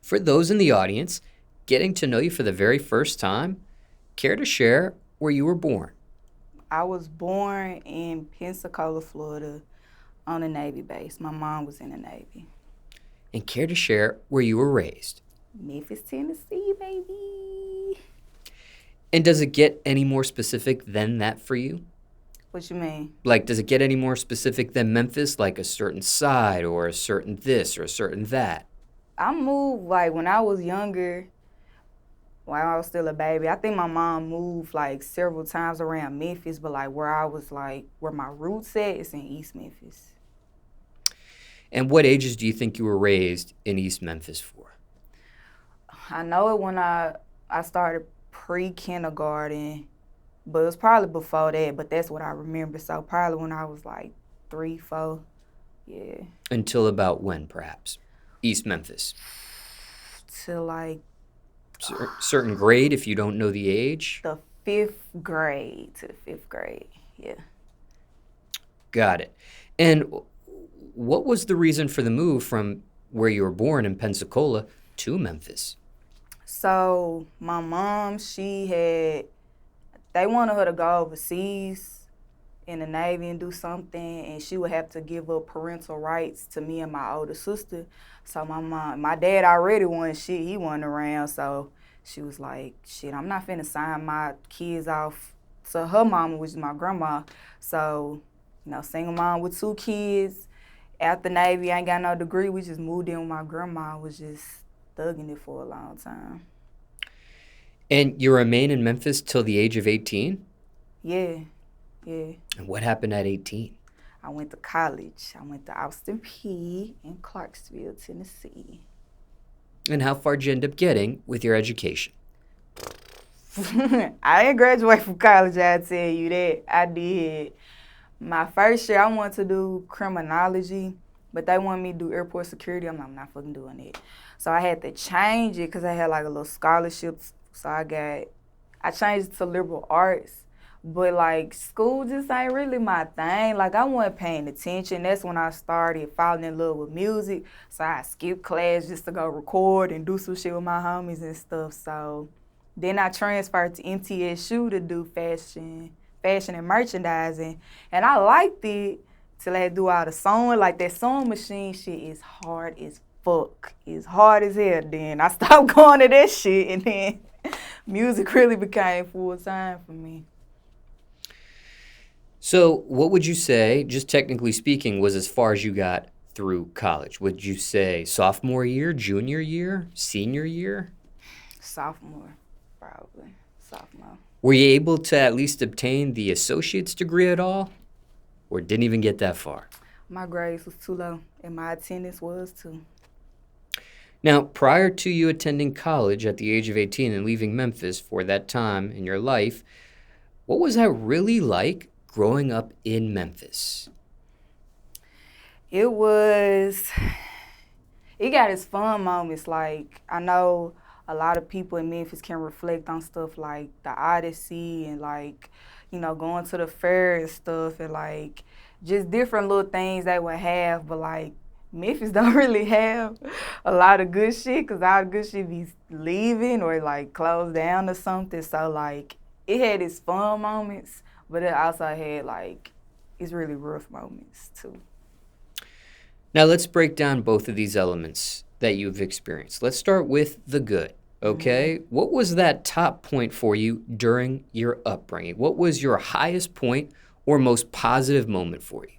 For those in the audience getting to know you for the very first time, care to share where you were born? I was born in Pensacola, Florida, on a Navy base. My mom was in the Navy. And care to share where you were raised? Memphis, Tennessee, baby. And does it get any more specific than that for you? What you mean? Like, does it get any more specific than Memphis, like a certain side or a certain this or a certain that? I moved, like, when I was younger, when I was still a baby. I think my mom moved, like, several times around Memphis, but, like, where I was, like, where my roots at is in East Memphis. And what ages do you think you were raised in East Memphis for? I know it when I started pre-kindergarten, but it was probably before that, but that's what I remember. So probably when I was like 3, 4, yeah. Until about when, perhaps? East Memphis. Till like Certain grade, if you don't know the age? the 5th grade, to the 5th grade, yeah. Got it. And what was the reason for the move from where you were born in Pensacola to Memphis? So my mom, they wanted her to go overseas in the Navy and do something, and she would have to give up parental rights to me and my older sister. So my dad already he wasn't around, so she was like, shit, I'm not finna sign my kids off to her mama, which is my grandma. So, single mom with 2 kids, after Navy, I ain't got no degree, we just moved in with my grandma, was just thugging it for a long time. And you remain in Memphis till the age of 18? Yeah. And what happened at 18? I went to college. I went to Austin P in Clarksville, Tennessee. And how far did you end up getting with your education? I didn't graduate from college, I'll tell you that. I did. My first year, I wanted to do criminology, but they wanted me to do airport security. I'm like, I'm not fucking doing it. So I had to change it because I had like a little scholarship. So I changed it to liberal arts. But like school just ain't really my thing. Like I wasn't paying attention. That's when I started falling in love with music. So I skipped class just to go record and do some shit with my homies and stuff. So then I transferred to MTSU to do fashion and merchandising. And I liked it till I had to do all the sewing. Like that sewing machine shit is hard as fuck. It's hard as hell. Then I stopped going to that shit, and then music really became full time for me. So what would you say, just technically speaking, was as far as you got through college? Would you say sophomore year, junior year, senior year? Sophomore, probably. Sophomore. Were you able to at least obtain the associate's degree at all? Or didn't even get that far? My grades was too low, and my attendance was too. Now, prior to you attending college at the age of 18 and leaving Memphis for that time in your life, what was that really like growing up in Memphis? It got its fun moments. Like, I know a lot of people in Memphis can reflect on stuff like the Odyssey and like, going to the fair and stuff and like just different little things they would have, but like Memphis don't really have a lot of good shit because all the good shit be leaving or like closed down or something. So like it had its fun moments, but it also had like its really rough moments too. Now let's break down both of these elements that you've experienced. Let's start with the good, okay? Mm-hmm. What was that top point for you during your upbringing? What was your highest point or most positive moment for you?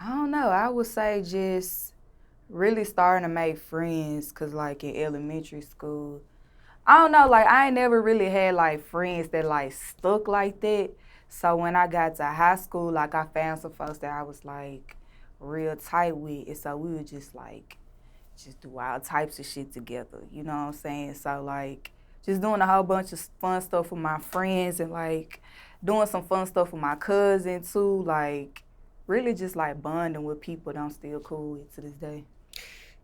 I don't know. I would say just really starting to make friends because, like, in elementary school, I don't know, like, I ain't never really had, like, friends that, like, stuck like that. So when I got to high school, like, I found some folks that I was, like, real tight with. And so we would just, like, just do all types of shit together. You know what I'm saying? So, like, just doing a whole bunch of fun stuff with my friends and, like, doing some fun stuff with my cousin, too. Like, really just, like, bonding with people that I'm still cool with to this day.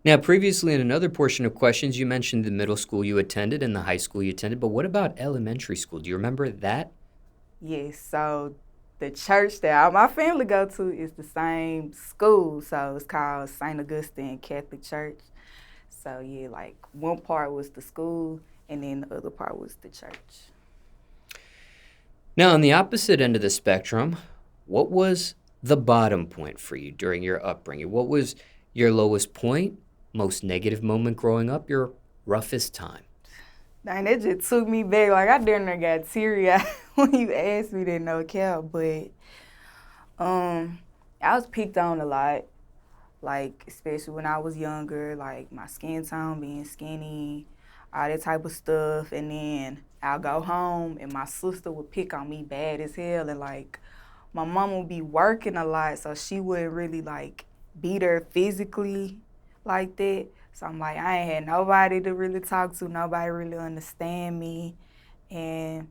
Now, previously in another portion of questions, you mentioned the middle school you attended and the high school you attended, but what about elementary school? Do you remember that? Yes, so the church that all my family go to is the same school, so it's called St. Augustine Catholic Church. So yeah, like one part was the school, and then the other part was the church. Now, on the opposite end of the spectrum, what was the bottom point for you during your upbringing? What was your lowest point, most negative moment growing up, your roughest time? Dang, that just took me back. Like, I damn near got teary-eyed when you asked me that, no cap. But I was picked on a lot, like, especially when I was younger, like, my skin tone being skinny, all that type of stuff. And then I'll go home, and my sister would pick on me bad as hell. And, like, my mom would be working a lot, so she wouldn't really, like, beat her physically like that. So I'm like, I ain't had nobody to really talk to, nobody really understand me. And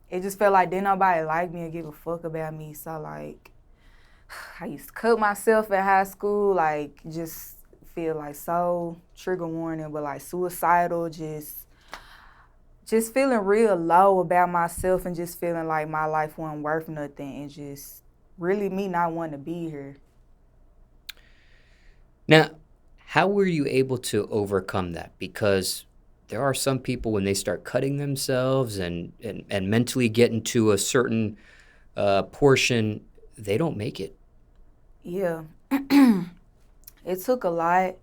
it just felt like didn't nobody like me or give a fuck about me. So like, I used to cut myself at high school, like just feel like so trigger warning, but like suicidal, just feeling real low about myself and just feeling like my life wasn't worth nothing and just really me not wanting to be here. Now, how were you able to overcome that? Because there are some people when they start cutting themselves and mentally get into a certain portion, they don't make it. Yeah. It took a lot.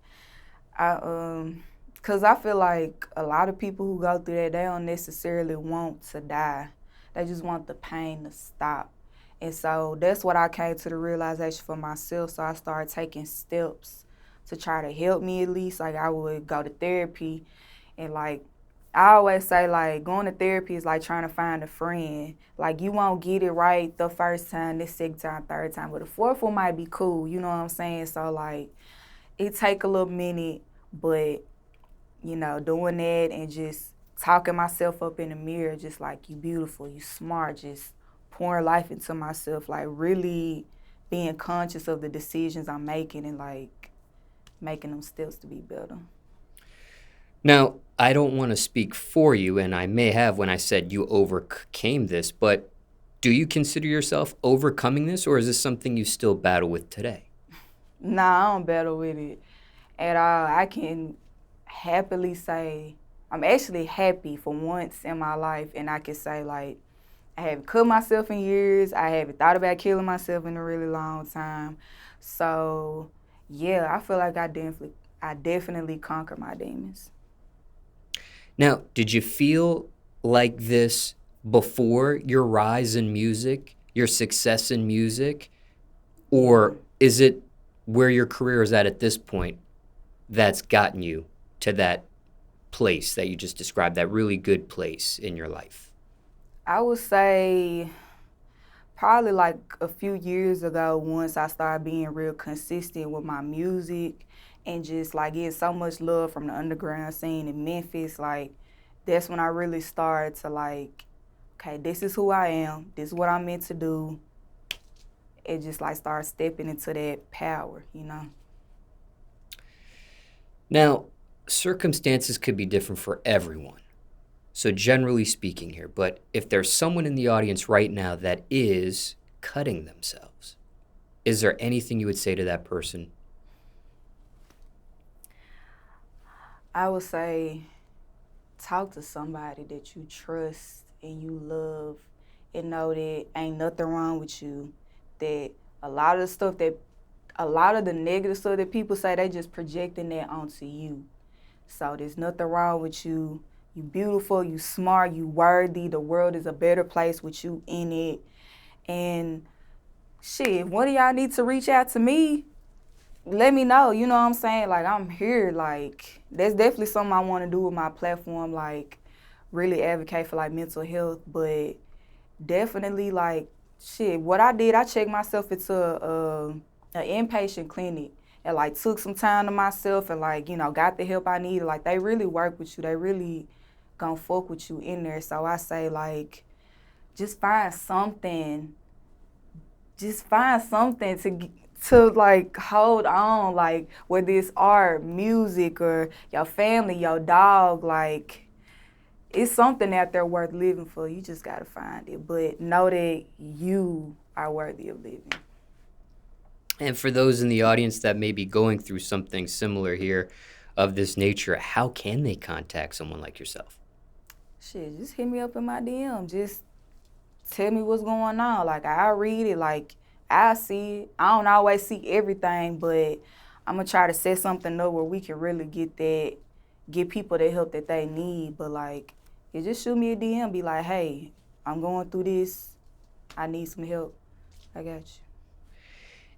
Cause I feel like a lot of people who go through that, they don't necessarily want to die. They just want the pain to stop. And so that's what I came to the realization for myself. So I started taking steps to try to help me at least. Like I would go to therapy and like, I always say like going to therapy is like trying to find a friend. Like you won't get it right the first time, the second time, third time, but the fourth one might be cool, you know what I'm saying? So like, it take a little minute, but you know, doing that and just talking myself up in the mirror, just like you beautiful, you smart, just pouring life into myself, like really being conscious of the decisions I'm making and like making them steps to be better. Now, I don't want to speak for you, and I may have when I said you overcame this, but do you consider yourself overcoming this, or is this something you still battle with today? Nah, I don't battle with it at all. I can happily say I'm actually happy for once in my life, and I can say like I haven't cut myself in years. I haven't thought about killing myself in a really long time. So yeah, I feel like I definitely conquered my demons. Now, did you feel like this before your rise in music, your success in music, or is it where your career is at this point that's gotten you to that place that you just described, that really good place in your life? I would say probably like a few years ago, once I started being real consistent with my music and just like getting so much love from the underground scene in Memphis, like that's when I really started to like, okay, this is who I am, this is what I'm meant to do. It just like start stepping into that power, you know? Now, circumstances could be different for everyone. So generally speaking here, but if there's someone in the audience right now that is cutting themselves, is there anything you would say to that person? I would say talk to somebody that you trust and you love and know that ain't nothing wrong with you, that a lot of the negative stuff that people say, they just projecting that onto you. So there's nothing wrong with you. You beautiful, you smart, you worthy. The world is a better place with you in it. And shit, if one of y'all need to reach out to me, let me know. You know what I'm saying? Like, I'm here. Like, that's definitely something I want to do with my platform. Like, really advocate for, like, mental health. But definitely, like, shit, what I did, I checked myself into an inpatient clinic and, like, took some time to myself and, like, you know, got the help I needed. Like, they really work with you. They really gonna fuck with you in there. So I say, like, just find something. Just find something to like hold on, like whether it's art, music, or your family, your dog, like it's something out there worth living for. You just gotta find it. But know that you are worthy of living. And for those in the audience that may be going through something similar here of this nature, how can they contact someone like yourself? Shit, just hit me up in my DM. Just tell me what's going on. Like, I read it. Like, I see it. I don't always see everything, but I'm going to try to set something up where we can really get people the help that they need. But, like, you just shoot me a DM. Be like, hey, I'm going through this. I need some help. I got you.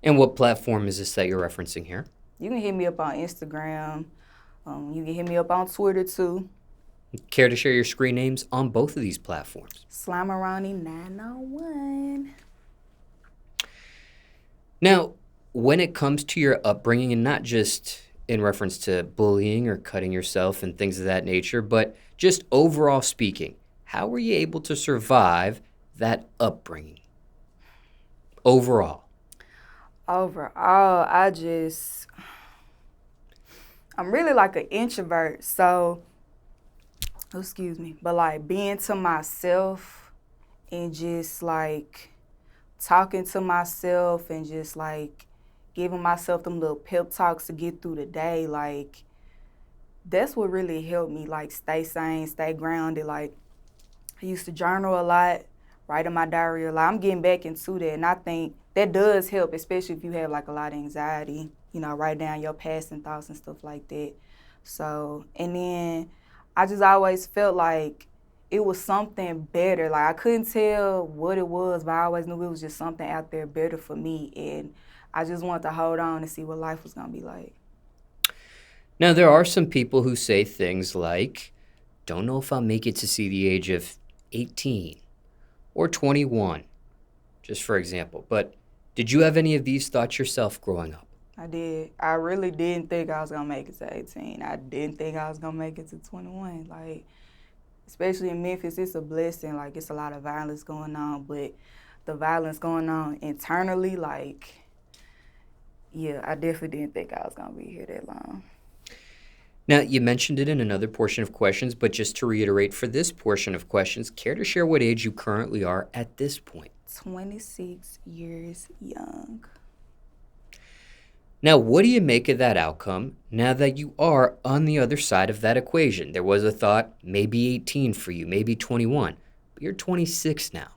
And what platform is this that you're referencing here? You can hit me up on Instagram. You can hit me up on Twitter, too. Care to share your screen names on both of these platforms? Slimeroni 901. Now, when it comes to your upbringing, and not just in reference to bullying or cutting yourself and things of that nature, but just overall speaking, how were you able to survive that upbringing? Overall, I'm really like an introvert, so, excuse me, but like being to myself and just like talking to myself and just like giving myself them little pep talks to get through the day, like that's what really helped me like stay sane, stay grounded. Like I used to journal a lot, write in my diary a lot. I'm getting back into that, and I think that does help, especially if you have like a lot of anxiety, write down your past and thoughts and stuff like that. So, and then I just always felt like it was something better. Like I couldn't tell what it was, but I always knew it was just something out there better for me. And I just wanted to hold on and see what life was gonna be like. now there are some people who say things like, don't know if I'll make it to see the age of 18 or 21, just for example. But did you have any of these thoughts yourself growing up? I did. I really didn't think I was gonna make it to 18. I didn't think I was gonna make it to 21. Like, especially in Memphis, it's a blessing. Like, it's a lot of violence going on, but the violence going on internally, like, yeah, I definitely didn't think I was gonna be here that long. Now, you mentioned it in another portion of questions, but just to reiterate for this portion of questions, care to share what age you currently are at this point? 26 years young. Now, what do you make of that outcome now that you are on the other side of that equation? There was a thought, maybe 18 for you, maybe 21, but you're 26 now.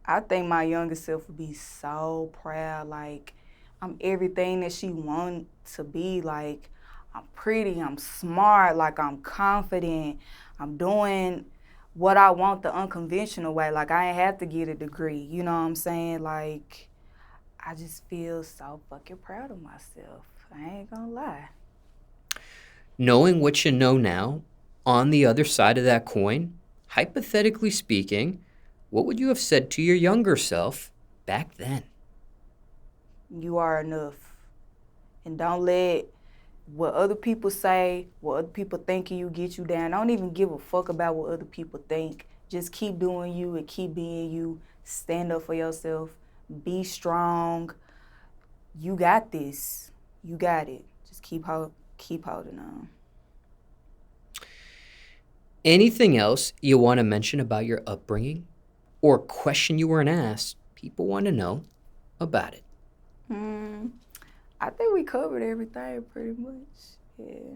I think my younger self would be so proud. Like, I'm everything that she wanted to be. Like, I'm pretty, I'm smart, like, I'm confident. I'm doing what I want the unconventional way. Like, I ain't have to get a degree. You know what I'm saying? Like, I just feel so fucking proud of myself. I ain't gonna lie. Knowing what you know now, on the other side of that coin, hypothetically speaking, what would you have said to your younger self back then? You are enough. And don't let what other people say, what other people think of you get you down. Don't even give a fuck about what other people think. Just keep doing you and keep being you. Stand up for yourself. Be strong. You got this. You got it. Just keep holding on. Anything else you want to mention about your upbringing or a question you weren't asked, people want to know about it? I think we covered everything pretty much. Yeah.